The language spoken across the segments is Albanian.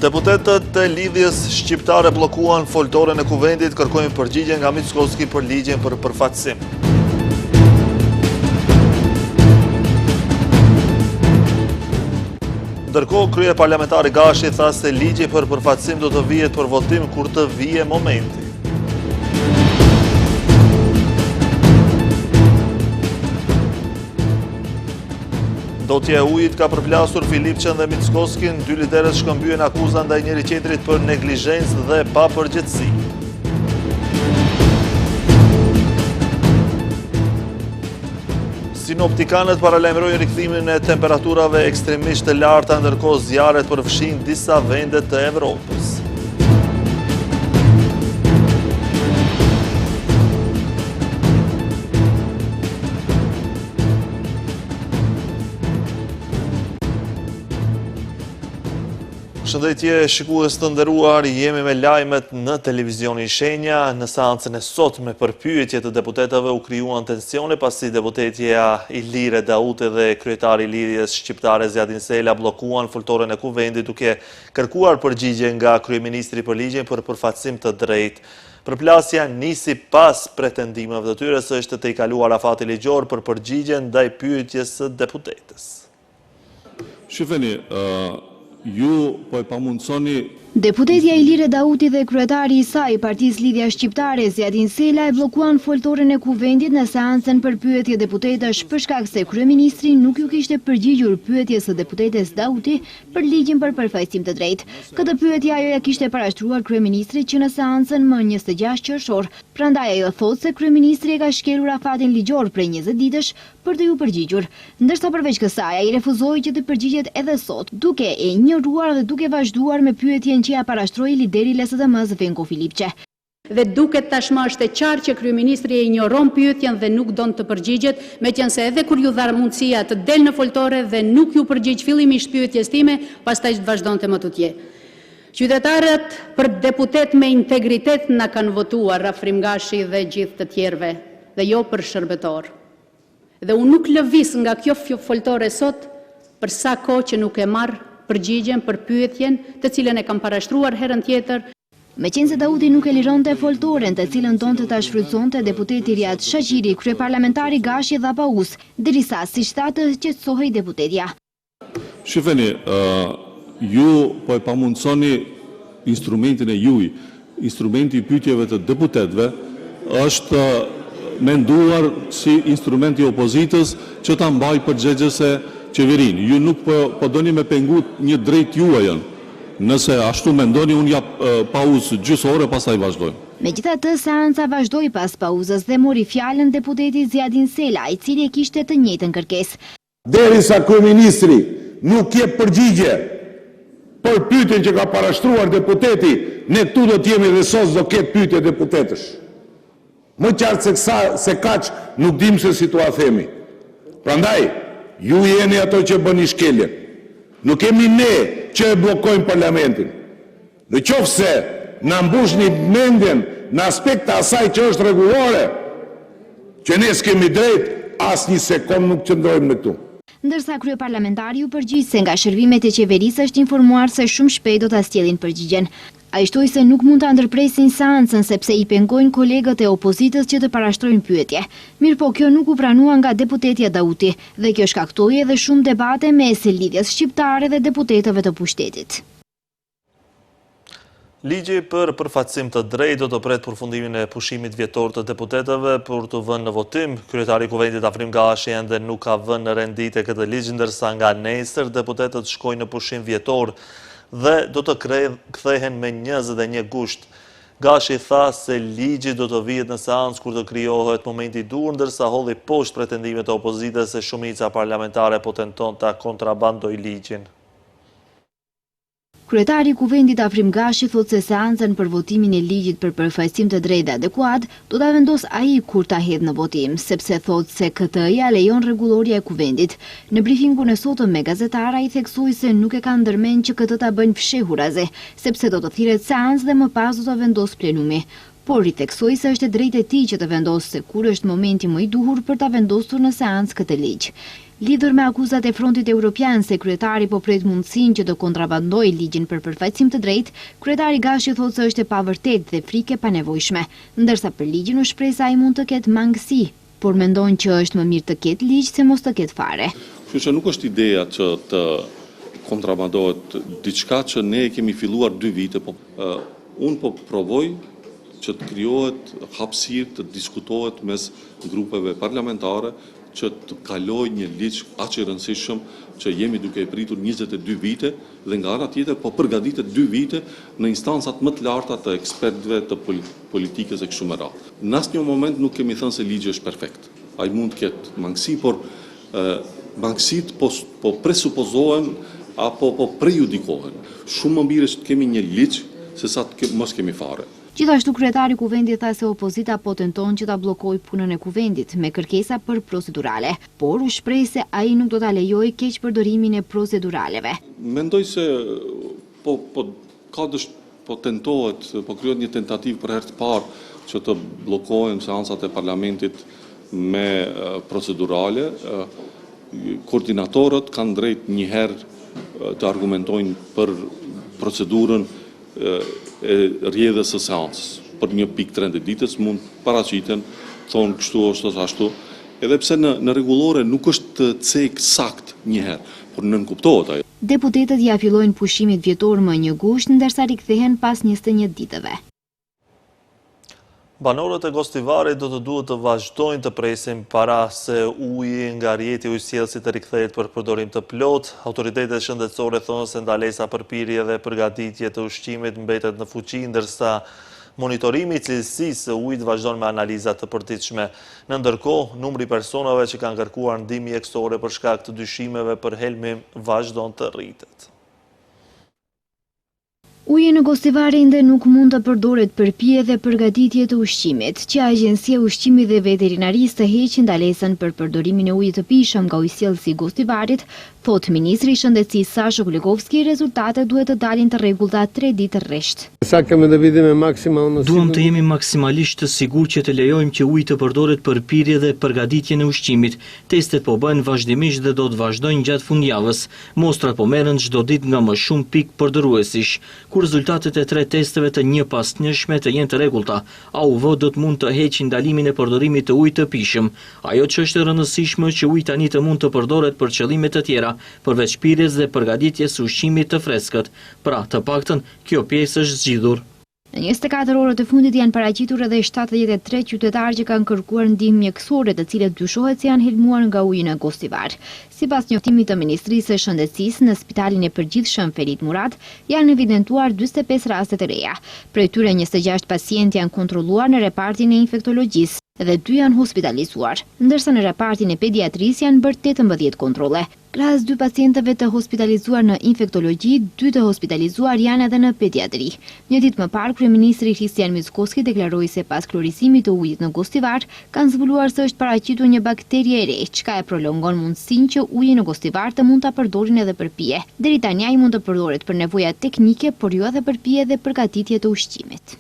Deputetët e lidhjes shqiptare bllokuan foltoren e kuvendit, kërkojnë përgjigje nga Mickoski për ligjen për përfaqësim. Ndërkohë, krye parlamentari Gashi tha se ligji për përfaqësim do të vihet për votim kur të vijë momenti. Ndotja e ujit ka përplasur Filipçën dhe Mickoskin, dy liderët shkëmbyen akuza ndaj njëri tjetrit për neglizhencë dhe papërgjegjësi. Sinoptikanët paralajmërojnë rikthimin e temperaturave ekstremisht të larta, ndërkohë zjarret përfshin disa vende të Evropës. Shëndetje shikues të nderuar, jemi me lajmet në televizionin Shenja. Në seancën e sotme për pyetje të deputetëve u krijuan tensione pasi deputetja Ilire Dauti dhe kryetari i lidhjes shqiptare Zjadin Sela bllokuan foltoren e kuvendit duke kërkuar përgjigje nga kryeministri për ligjen për përfaqësim të drejtë. Përplasja nisi pas pretendimeve të tyre se është të i kaluar afati ligjor për përgjigje ndaj pyetjes së deputetës. Shifeni, ju po e pamundsoni. Deputetja Ilire Dauti dhe kryetari i saj Partisë Lidhja Shqiptare Zjadin Sela e bllokuan foltoren e kuvendit në seancën për pyetje deputetësh për shkak se kryeministri nuk ju kishte përgjigjur pyetjes së deputetes Dauti për ligjin për përfaqësim të drejtë. Këtë pyetje ajo ja kishte parashtruar kryeministrit që në seancën më 26 qershor. Prandaj ajo thotë se kryeministri e ka shkelur afatin ligjor prej 20 ditësh për të ju përgjigjur. Ndërsa përveç kësaj ai refuzoi që të përgjigjet edhe sot, duke e injoruar dhe duke vazhduar me pyetjen që ja parashtroi lideri i LSDM-s Venko Filipçe. Dhe duket tashmë është e qartë që kryeministri e injoron pyetjen dhe nuk don të përgjigjet, meqense edhe kur ju dha mundësia të del në foltore dhe nuk ju përgjigj fillimisht pyetjes time, pastaj vazhdonte më tutje. Qytetarët për deputet me integritet na kanë votuar, Rafrim Gashi dhe gjithë të tjerëve, dhe jo për shërbetor. Dhe unë nuk lëviz nga kjo foltore sot për sa kohë që nuk e marr përgjigjen për pyetjen të cilën e kam parashtruar herën tjetër. Meqense Dauti nuk e lironte foltoren të cilën donte ta shfrytëzonte deputeti Riad Shaqiri, kryeparlamentari Gashi dha pauzë, derisa siç tha të qetësohej deputetja. Shifeni, ju po e pamundsoni instrumentin e juaj. Instrumenti i pyetjeve të deputetëve është menduar si instrument i opozitës që ta mbajë përgjegjëse qeverinë. Ju nuk po doni me pengut një drejt juajën. Nëse ashtu mendoni, unë jap pauzë gjysore, pastaj vazhdojmë. Megjithatë, seanca vazhdoi pas pauzës dhe mori fjalën deputeti Zjadin Sela, i cili e kishte të njëjtën kërkesë. Derisa kryeministri nuk jep përgjigje për pyetjen që ka parashtruar deputeti, ne tu do të jemi dhe sot do ketë pyetje deputetësh. Më qartë se kaq nuk dim se si tua themi. Prandaj, ju jeni ato që bëni shkeljen. Nuk kemi ne që e bllokojmë parlamentin. Në qoftë se na mbushni mendjen në aspekt të asaj që është rregullore, që ne s'kemi drejt, asnjë sekond nuk qëndrojmë në këtu. Ndërsa kryeparlamentari u përgjigj se nga shërbimet e qeverisë është informuar se shumë shpejt do ta sjellin përgjigjen. Ai shtoi se nuk mund ta ndërpresin seancën sepse i pengojnë kolegët e opozitës që të parashtrojnë pyetje. Mirpo kjo nuk u pranua nga deputetja Dauti dhe kjo shkaktoi edhe shumë debate mes lidhjes shqiptare dhe deputetëve të pushtetit. Ligji për përfaqësim të drejtë do të pret përfundimin e pushimit vjetor të deputetëve për të vënë në votim. Kryetari i Kuvendit Rafrim Gashi ende nuk ka vënë në renditje këtë ligj, ndërsa nga nesër deputetët shkojnë në pushim vjetor dhe do të kthehen me 21 gusht. Gashi tha se ligji do të vihet në seancë kur të krijohet momenti i dur, ndërsa holli poshtë pretendimet e opozitës se shumica parlamentare po tenton ta kontrabandojë ligjin. Kryetari i Kuvendit Rafrim Gashi thotë se seancën për votimin e ligjit për përfaqësim të drejtë dhe adekuat do ta vendos ai kur ta hedhë në votim, sepse thotë se KTI-ja lejon rregulloria e Kuvendit. Në brifingun e sotëm me gazetarë ai theksoi se nuk e ka ndërmend që këtë ta bëjnë fshehurazi, sepse do të thirret seancë dhe më pas do të vendos plenumi. Por i theksoi se është e drejtë e tij që të vendosë se kur është momenti më i duhur për ta vendosur në seancë këtë ligj. Lidhur me akuzat e Frontit Evropian se kryetari po pret mundësinë që të kontrabandojë ligjin për përfaqësim të drejtë, kryetari Gashi thotë se është e pavërtetë dhe frikë e panevojshme, ndërsa për ligjin u shpreh se ai mund të ketë mangësi, por mendon që është më mirë të ketë ligj se mos të ketë fare. Kështu që nuk është ideja që të kontrabandohet diçka që ne kemi filluar 2 vite, unë po provoj që të krijohet hapësirë të diskutohet mes grupeve parlamentare që të kaloj një ligj aq i rëndësishëm që jemi duke e pritur 22 vite dhe nga ana tjetër po përgatitet 2 vite në instancat më të larta të ekspertëve të politikës e kështu me radhë. Në asnjë moment nuk kemi thënë se ligji është perfekt. Ai mund të ketë mangësi, por mangësitë po presupozohen apo po prejudikohen. Shumë më mirë është të kemi një ligj se sa të mos kemi fare. Gjithashtu kryetari kuvendit tha se opozita po tenton që ta bllokojë punën e kuvendit me kërkesa për procedurale, por u shpreh se ai nuk do ta lejojë keqpërdorimin e proceduraleve. Mendoj se po tentohet, po krijohet një tentativë për herë të parë që të bllokohen seancat e parlamentit me procedurale. Koordinatorët kanë drejt një herë të argumentojnë për procedurën e rrjedhës së seancës. Për një pikë 30 ditës mund paraqiten, thonë kështu ose ashtu, edhe pse në rregullore nuk është të cek sakt një herë, por nënkuptohet ajo. Deputetët ja fillojnë pushimit vjetor më 1 gusht, ndërsa rikthehen pas 21 ditëve. Banorët e Gostivarit do të duhet të vazhdojnë të presin para se uji nga rjeti ujësjellësit të rikthehet për përdorim të plot. Autoritetet shëndetësore thonë se ndalesa për pirje dhe përgatitje të ushqimit mbetet në fuqi, ndërsa monitorimi i cilësisë së ujit vazhdon me analiza të përditshme. Në ndërkohë, numri personave që kanë kërkuar ndihmë mjekësore për shkak të dyshimeve për helmim vazhdon të rritet. Uji në Gostivar ende nuk mund të përdoret për pije dhe përgatitje të ushqimit, që Agjencia e Ushqimit dhe Veterinarisë të heqë ndalesën për përdorimin e ujit të pishëm nga ujësjellësi i Gostivarit, thot Ministri i Shëndetësisë Sasho Kulikovski, rezultatet duhet të dalin të rregullta 3 ditë rresht. Duam të jemi maksimalisht të sigurt që të lejojmë që uji të përdoret për pirje dhe përgatitjen e ushqimit. Testet po bëhen vazhdimisht dhe do të vazhdojnë gjatë fundjavës. Mostrat po merren çdo ditë nga më shumë pikë përdorësish. Kur rezultatet e 3 testeve të një pas njëshme të jenë të rregullta, AUV do të mund të heqë ndalimin e përdorimit të ujit të pishëm. Ajo që është e rëndësishme që uji tani të mund të përdoret për qëllime të tjera, përveç pirjes dhe përgatitjes së ushqimit të freskët. Pra, të paktën, kjo pjesë është zgjidhur. Në 24 orët e fundit janë paraqitur edhe 73 qytetarë që kanë kërkuar ndihmë mjekësore, të cilët dyshohet se janë helmuar nga uji në Gostivar. Sipas njoftimit të Ministrisë së Shëndetësisë, në Spitalin e Përgjithshëm Ferit Murat janë evidentuar 45 raste të reja. Prej tyre 26 pacientë janë kontrolluar në repartin e infektologjisë dhe 2 janë hospitalizuar, ndërsa në repartin e pediatrisë janë bërë 18 kontrolle. Krahas 2 pacientëve të hospitalizuar në infektologji, 2 të hospitalizuar janë edhe në pediatri. Një ditë më parë, kryeministri Kristian Mickoski deklaroi se pas klorizimit të ujit në Gostivar, kanë zbuluar se është paraqitur një bakterie e re, çka e prolongon mundësinë që uji në Gostivar të mund ta përdorin edhe për pije. Deri tani ai mund të përdoret për nevoja teknike, por jo edhe për pije dhe përgatitje të ushqimit.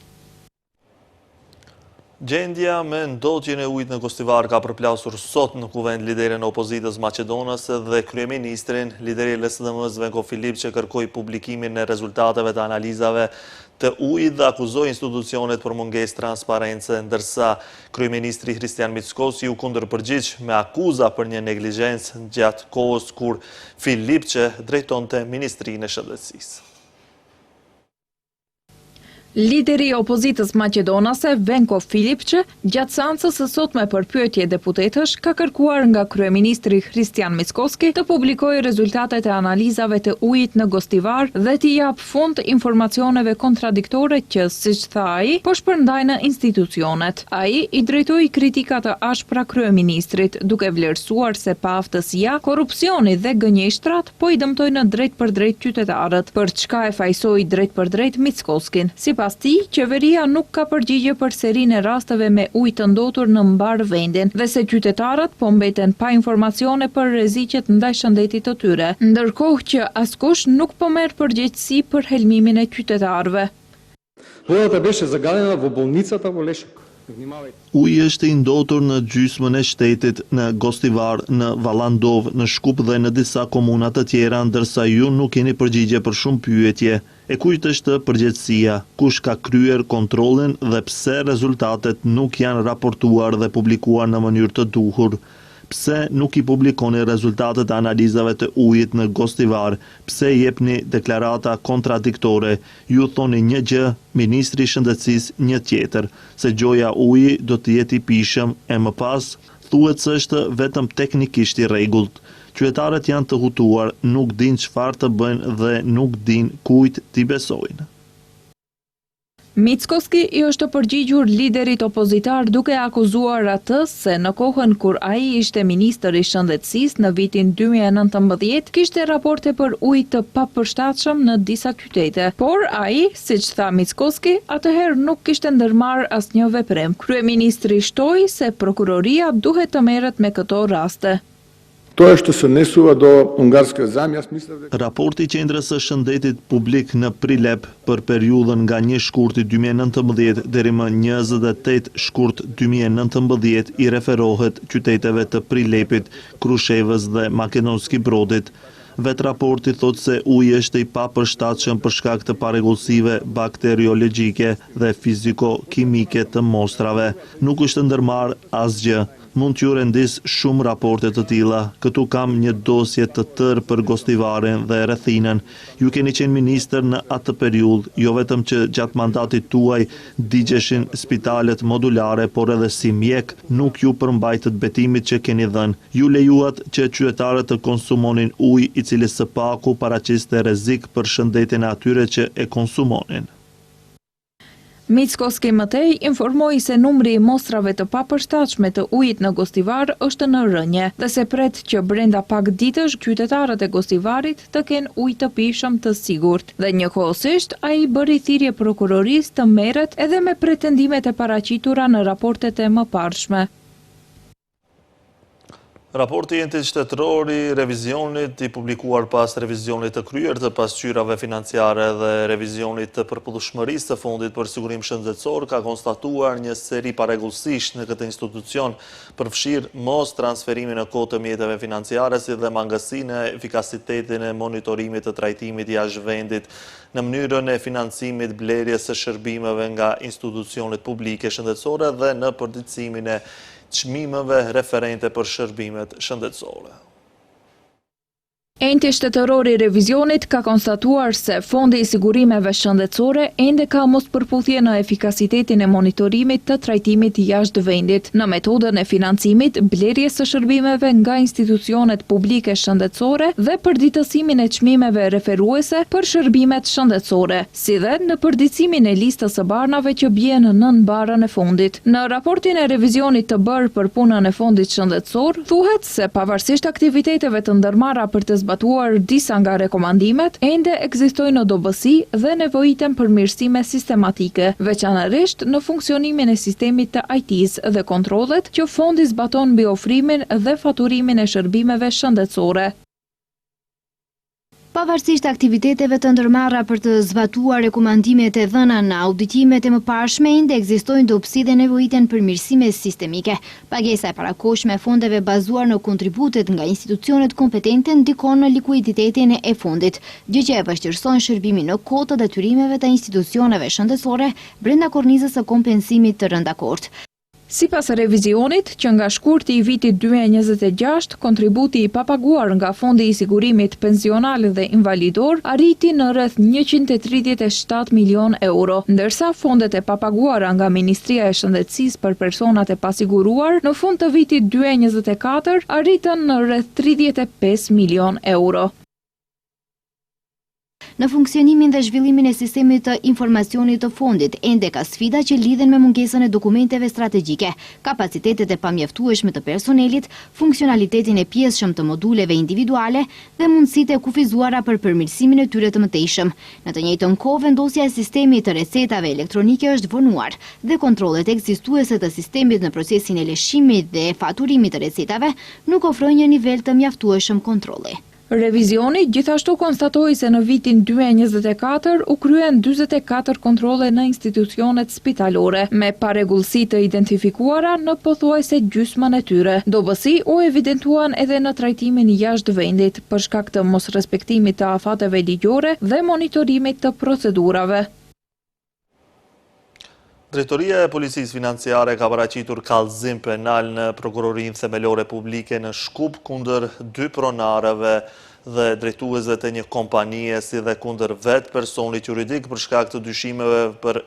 Gjendja me ndotjen e ujit në Gostivar ka përplasur sot në kuvend liderin e opozitës maqedonase dhe kryeministrin. Lideri i LSDM-s Venko Filip që kërkoi publikimin e rezultateve të analizave të ujit dhe akuzoi institucionet për mungesë transparence, ndërsa kryeministri Kristian Mickoski u kundërpërgjigj me akuza për një neglizhencë gjatë kohës kur Filip që drejtonte Ministrinë e Shëndetësisë. Lideri i opozitës maqedonase Venko Filipçe gjatë seancës së sotme për pyetje deputetësh ka kërkuar nga kryeministri Kristian Mickoski të publikojë rezultatet e analizave të ujit në Gostivar dhe t'i jap fund informacioneve kontradiktore që, siç tha ai, po shpërndajnë në institucionet. Ai i drejtoi kritika të ashpra kryeministrit, duke vlerësuar se pa aftësia, korrupsioni dhe gënjeshtrat po i dëmtojnë drejt për drejt qytetarët, për çka e fajsoi drejt për drejt Mickoskin. Pas tij, qeveria nuk ka përgjigje për serinë e rasteve me ujë të ndotur në mbar vendin dhe se qytetarët po mbeten pa informacione për rreziqet ndaj shëndetit të tyre, ndërkohë që askush nuk po merr përgjegjësi për helmimin e qytetarëve. Uji është i ndotur në gjysmën e shtetit, në Gostivar, në Vallandov, në Shkup dhe në disa komuna të tjera, ndërsa ju nuk keni përgjigje për shumë pyetje. E kujt është përgjegjësia, kush ka kryer kontrollin dhe pse rezultatet nuk janë raportuar dhe publikuar në mënyrë të duhur? Pse nuk i publikoni rezultatet e analizave të ujit në Gostivar? Pse jepni deklarata kontradiktore? Ju thoni një gjë, Ministri i Shëndetësisë një tjetër, se gjoja uji do të jetë i pishëm e më pas thuhet se është vetëm teknikisht i rregullt. Qytetarët janë të hutuar, nuk din çfarë të bëjnë dhe nuk din kujt t'i besojnë. Mickoski i është përgjigjur liderit opozitar duke akuzuar atë se në kohën kur ai ishte ministër i shëndetësisë në vitin 2019 kishte raporte për ujë të papërshtatshëm në disa qytete. Por ai, siç tha Mickoski, atëherë nuk kishte ndërmarrë asnjë veprim. Kryeministri shtoi se prokuroria duhet të merret me këto raste. To është sënesu do ungarske zamja smisla. Raporti i Qendrës së Shëndetit Publik në Prilep për periudhën nga 1 shkurt 2019 deri më 28 shkurt 2019 i referohet qyteteve të Prilepit, Krushevës dhe Makedonski Brodit. Vet raporti thot se uji është i papërshtatshëm për shkak të parregullsive bakteriologjike dhe fiziko-kimike të mostrave. Nuk është ndërmarrë asgjë. Mund t'ju rendis shumë raporte të tilla. Këtu kam një dosje të tërë për Gostivarin dhe rrethinën. Ju keni qenë ministër në atë periudhë, jo vetëm që gjatë mandatit tuaj digjeshin spitalet modulare, por edhe si mjek nuk ju përmbajtët betimit që keni dhënë. Ju lejuat që qytetarët të konsumonin ujë i cili së paku paraqiste rrezik për shëndetin e atyre që e konsumonin. Mickoski mëtej informoi se numri i mostrave të papërshtatshme të ujit në Gostivar është në rënje dhe se pret që brenda pak ditësh qytetarët e Gostivarit të kenë ujë të pishëm të sigurt. Dhe njëkohësisht ai bëri thirrje prokurorisë të merret edhe me pretendimet e paraqitura në raportet e mëparshme. Raporti shtetëror i revizionit i publikuar pas revizionit të kryer të pasqyrave financiare dhe revizionit të përputhshmërisë të Fondit për Sigurim Shëndetësor ka konstatuar një seri parregullësish në këtë institucion, përfshir mos transferimin e kohë të mjeteve financiare si dhe mangësinë e efikasitetin e monitorimit të trajtimit jashtë vendit në mënyrën e financimit blerjes së shërbimeve nga institucionet publike shëndetësore dhe në përditësimin e çmimeve referente për shërbimet shëndetësore. Enti shtetëror i revizionit ka konstatuar se Fondi i Sigurimeve Shëndetësore ende ka mospërputhje në efikasitetin e monitorimit të trajtimit jashtë vendit, në metodën e financimit, blerjes së shërbimeve nga institucionet publike shëndetësore dhe përditësimin e çmimeve referuese për shërbimet shëndetësore, si dhe në përditësimin e listës së barnave që bien nën barën e fondit. Në raportin e revizionit të bërë për punën e Fondit Shëndetësor, thuhet se pavarësisht aktiviteteve të ndërmarra për të zbatuar disa nga rekomandimet, ende ekzistojnë dobësi dhe nevojiten përmirësime sistematike, veçanërisht në funksionimin e sistemit të IT-s dhe kontrollet që fondi zbaton mbi ofrimin dhe faturimin e shërbimeve shëndetësore. Pavarësisht aktiviteteve të ndërmarra për të zbatuar rekomandimet e dhëna në auditimet e mëparshme, ende ekzistojnë dobësi dhe nevojiten përmirësime sistemike. Pagesa e parakohshme e fondeve bazuar në kontributet nga institucionet kompetente ndikon në likuiditetin e fondit, gjë që e vështirëson shërbimin në kohë të detyrimeve të institucioneve shëndetësore brenda kornizës së kompensimit të rëndakort. Sipas revizionit, që nga shkurti i vitit 2026, kontributi i papaguar nga Fondi i Sigurimit Pensional dhe Invalidor arriti në rreth 137 milion euro, ndërsa fondet e papaguara nga Ministria e Shëndetësisë për personat e pasiguruar në fund të vitit 2024 arritën në rreth 35 milion euro. Në funksionimin dhe zhvillimin e sistemit të informacionit të fondit, ende ka sfida që lidhen me mungesën e dokumenteve strategjike, kapacitetet e pamjaftueshme të personelit, funksionalitetin e pjesëshëm të moduleve individuale dhe mundësitë e kufizuara për përmirësimin e tyre të mëtejshëm. Në të njëjtën kohë, vendosja e sistemit të recetave elektronike është vonuar dhe kontrollet ekzistuese të sistemit në procesin e lëshimit dhe faturimit të recetave nuk ofrojnë një nivel të mjaftueshëm kontrolli. Revizioni gjithashtu konstatoi se në vitin 2024 u kryen 44 kontrole në institucionet spitalore, me paregullsi të identifikuara në pothuajse gjysmën e tyre. Dobësi u evidentuan edhe në trajtimin jashtë vendit, për shkak të mosrespektimit të afateve ligjore dhe monitorimit të procedurave. Drejtoria e Policisë Financiare ka paraqitur kallëzim penal në Prokurorinë Themelore Publike në Shkup kundër 2 pronarëve dhe drejtuesve të një kompanie, si dhe kundër vetë personit juridik për shkak të dyshimeve për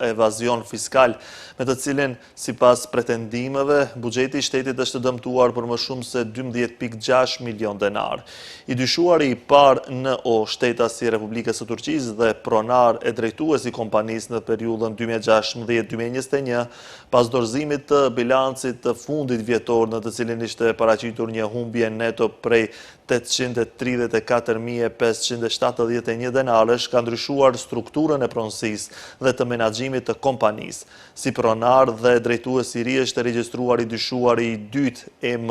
evazion fiskal, me të cilin, sipas pretendimeve, buxheti i shtetit është dëmtuar për më shumë se 12.6 milion denar. I dyshuari i parë në shtetas i Republikës së Turqisë dhe pronar e drejtuesi i kompanisë në periudhën 2016-2021, pas dorëzimit të bilancit të fundit vjetor në të cilin ishte paraqitur një humbje neto prej 834.571 denarësh, ka ndryshuar strukturën e pronësisë dhe të menaxhimit të kompanisë. Si pronar dhe drejtues i ri është regjistruar i dyshuari i dytë EM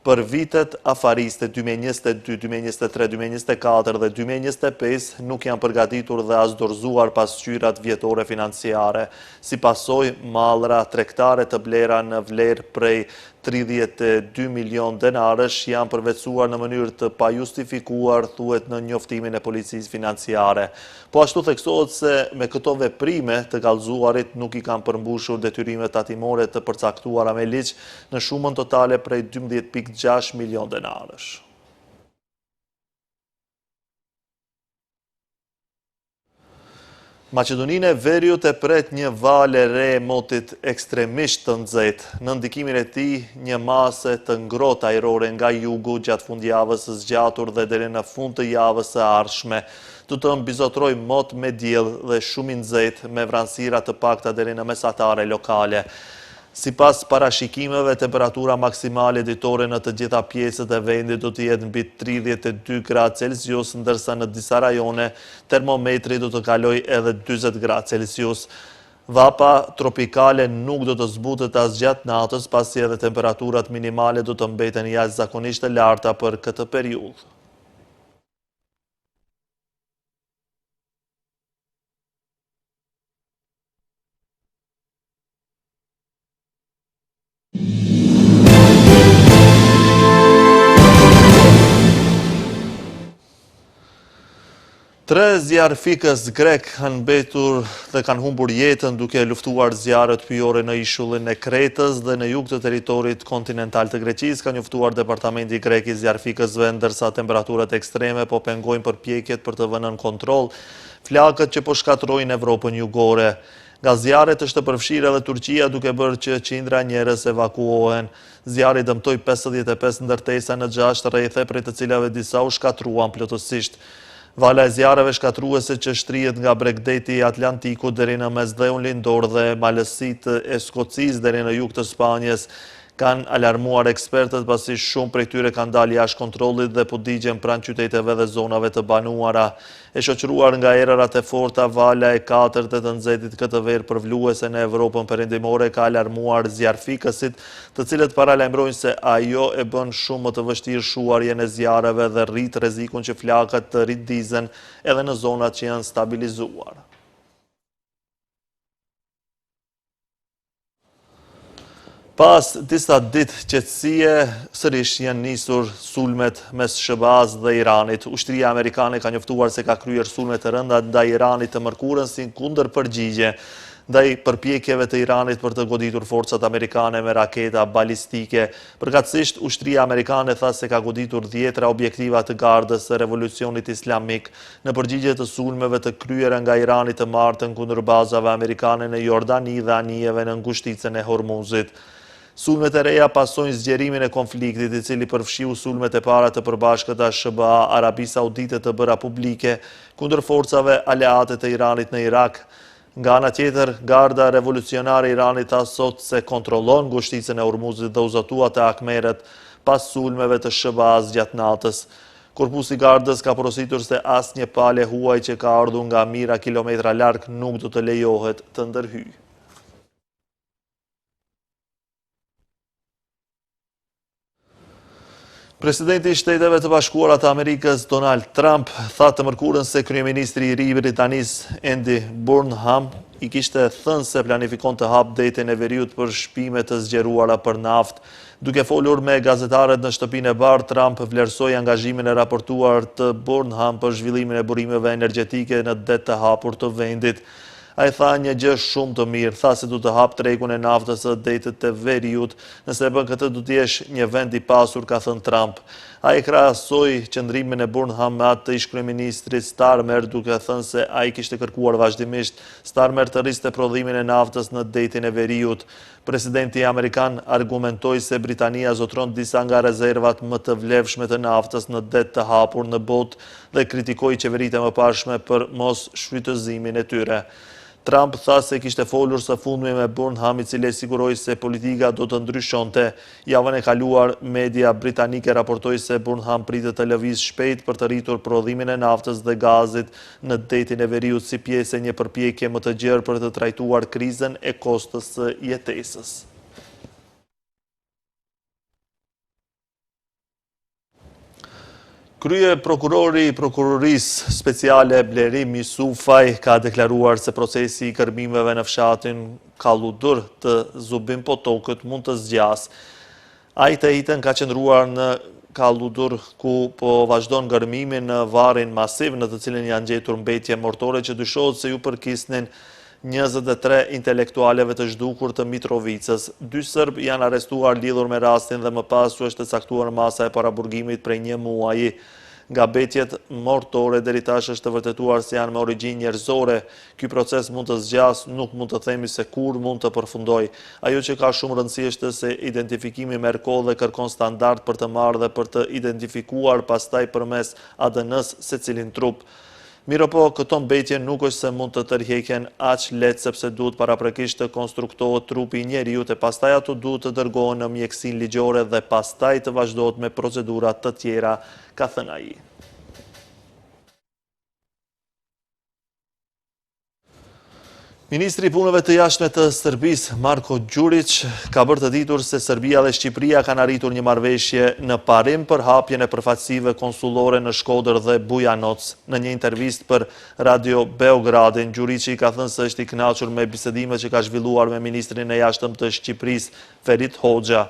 për vitet afariste 2022, 2023, 2024 dhe 2025 nuk janë përgatitur dhe as dorëzuar pasqyrat vjetore financiare. Si pasojë, mallra tregtare të blera në vlerë prej 32 milion denarësh janë përvetësuar në mënyrë të pajustifikuar, thuhet në njoftimin e Policisë Financiare. Po ashtu theksohet se me këto veprime të kallëzuarit nuk i kanë përmbushur detyrimet tatimore të përcaktuara me ligj në shumën totale prej 12.6 milion denarësh. Maqedoninë e Veriut e pret një valë e re motit ekstremisht të nxehtë. Në ndikimin e tij, një mase të ngrohtë ajrore nga jugu gjatë fundjavës së zgjatur dhe deri në fund të javës së ardhshme, do të mbizotroj mot me diell dhe shumë i nxehtë me vranësira të pakta deri në mesatare lokale. Sipas parashikimeve, temperatura maksimale ditore në të gjitha pjesët e vendit do të jetë mbi 32 gradë Celsius, ndërsa në disa rajone termometri do të kalojë edhe 40 gradë Celsius. Vapa tropikale nuk do të zbutet as gjatë natës, pasi edhe temperaturat minimale do të mbeten jashtëzakonisht të larta për këtë periudhë. Tre zjarfikës grek kanë mbetur dhe kanë humbur jetën duke luftuar zjarret pyjore në ishullin e Kretës dhe në jug të territorit kontinental të Greqisë, ka njoftuar departamenti grek i zjarfikësve, ndërsa temperaturat ekstreme po pengojnë përpjekjet për të vënë në kontroll flakët që po shkatrojnë Evropën jugore. Nga zjarret është përfshirë edhe Turqia, duke bërë që qindra njerëz evakuohen. Zjarri dëmtoi 55 ndërtesa në 6 rrethe, prej të cilave disa u shkatruan plotësisht. Vala e zjarreve shkatruese që shtrihet nga bregdeti i Atlantikut deri në mesdheun lindor dhe malësitë e Skocisë deri në jug të Spanjës kanë alarmuar ekspertët, pasi shumë prej tyre kanë dalë jashtë kontrollit dhe po digjen pranë qyteteve dhe zonave të banuara. E shoqëruar nga erërat e forta, vala e 4 të nxehtit këtë verë përvluese në Evropën perëndimore ka alarmuar zjarfikësit, të cilët paralajmërojnë se ajo e bën shumë më të vështirë shuarjen e zjarreve dhe rrit rrezikun që flakët të ridizen edhe në zonat që janë stabilizuar. Pas disa ditë qetësie, sërish janë nisur sulmet mes SBA-s dhe Iranit. Ushtria amerikane ka njoftuar se ka kryer sulme të rënda ndaj Iranit të mërkurën si kundërpërgjigje ndaj përpjekjeve të Iranit për të goditur forcat amerikane me raketa balistike. Përkatësisht, ushtria amerikane tha se ka goditur 10 objektiva të gardës së revolucionit islamik në përgjigje të sulmeve të kryera nga Irani të martën kundër bazave amerikane në Jordani dhe anijeve në ngushticën e Hormuzit. Sulmet e reja pasojnë zgjerimin e konfliktit, i cili përfshiu sulmet e para të përbashkëta SBA, Arabi Saudite të bëra publike kundër forcave aleate të Iranit në Irak. Nga ana tjetër, Garda Revolucionare e Iranit tha sot se kontrollon ngushticën e Hormuzit dhe u zotua te akmerët pas sulmeve të SBA-s gjatë natës. Korpusi Gardës ka porositur se asnjë palë huaj që ka ardhur nga mijëra kilometra larg nuk do të lejohet të ndërhyjë. Presidenti i Shteteve të Bashkuara të Amerikës Donald Trump tha të mërkurën se kryeministri i ri i Britanisë Andy Burnham i kishte thënë se planifikon të hapë detin e veriut për shpime të zgjeruara për naftë. Duke folur me gazetarët në shtëpinë e Bardhë, Trump vlerësoi angazhimin e raportuar të Burnham për zhvillimin e burimeve energjetike në det të hapur të vendit. Ai tha një gjë shumë të mirë, tha se du të hapë tregun e naftës së detit të veriut, nëse bën këtë du të jesh një vend i pasur, ka thënë Trump. Ai krahasoi qëndrimin e Burnham me atë të ish-kryeministrit Starmer, duke thënë se ai kishte kërkuar vazhdimisht Starmer të rriste prodhimin e naftës në detin e veriut. Presidenti amerikan argumentoi se Britania zotron disa nga rezervat më të vlefshme të naftës në det të hapur në botë dhe kritikoi qeveritë e mëparshme për mos shfrytëzimin e tyre. Trump tha se kishte folur së fundmi me Burnham, i cili siguroi se politika do të ndryshonte. Javën e kaluar, media britanike raportoi se Burnham pritet të lëvizë shpejt për të rritur prodhimin e naftës dhe gazit në detin e veriut si pjesë e një përpjekje më të gjerë për të trajtuar krizën e kostës së jetesës. Krye prokurori i prokurorisë speciale Blerim Jusufaj ka deklaruar se procesi i kërmimeve në fshatin Kalludur të Zubin Potokët mund të zgjas. Ai të hitën ka qëndruar në Kalludur ku po vazhdon ngërmimi në varrin masiv në të cilin janë gjetur mbetje mortore që dyshohet se ju përkisnin 23 intelektualeve të zhdukur të Mitrovicës. 2 Sërb janë arrestuar lidhur me rastin dhe më pas u është caktuar masa e paraburgimit prej një muaji. Gabetjet mortore deri tash është vërtetuar se janë me origjinë njerëzore. Ky proces mund të zgjas, nuk mund të themi se kur mund të përfundoj. Ajo që ka shumë rëndësi është se identifikimi merr kohë dhe kërkon standard për të marrë dhe për të identifikuar pastaj përmes ADN-s secilin trup. Miro po, këto mbetje nuk është se mund të tërheqen aq lehtë sepse duhet paraprakisht të konstruktohet trupi i njeriut e pastaj ato duhet të dërgohen në mjekësinë ligjore dhe pastaj të vazhdohet me procedura të tjera, ka thënë ai. Ministri i Punëve të Jashtme të Serbisë, Marko Đurić, ka bërë të ditur se Serbia dhe Shqipëria kanë arritur një marrëveshje në parim për hapjen e përfaqësive konsullore në Shkodër dhe Bujanoc. Në një intervistë për Radio Beogradin, Đurići ka thënë se është i kënaqur me bisedimet që ka zhvilluar me ministrin e Jashtëm të Shqipërisë, Ferit Hoxha.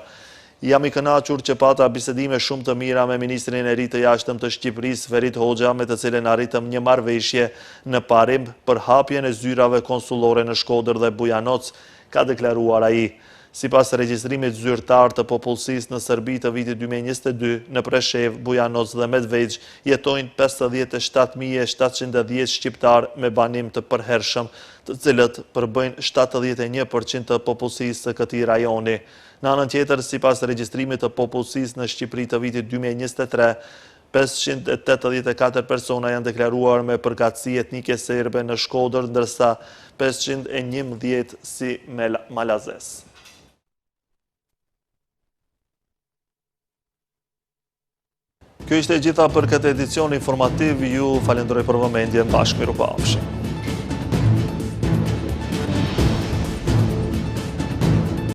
Jam i kënaqur që pata bisedime shumë të mira me ministrin e ri të Jashtëm të Shqipërisë, Ferit Hoxha, me të cilën arritëm një marrëveshje në parim për hapjen e zyrave konsullore në Shkodër dhe Bujanoc, ka deklaruar ai. Sipas regjistrimit zyrtar të popullsisë në Serbi të vitit 2022, në Preshev, Bujanoc dhe Medvegjë jetojnë 57.710 shqiptar me banim të përhershëm, të cilët përbëjnë 71% të popullsisë së këtij rajoni. Në anën tjetër, sipas regjistrimit të popullsisë në Shqipëri të vitit 2023, 584 persona janë deklaruar me përkatësi etnike serbe në Shkodër, ndërsa 511 si malazes. Kjo ishte gjitha për këtë edicion informativ, ju falenderoj për vëmendjen, bashkë miru pafshim.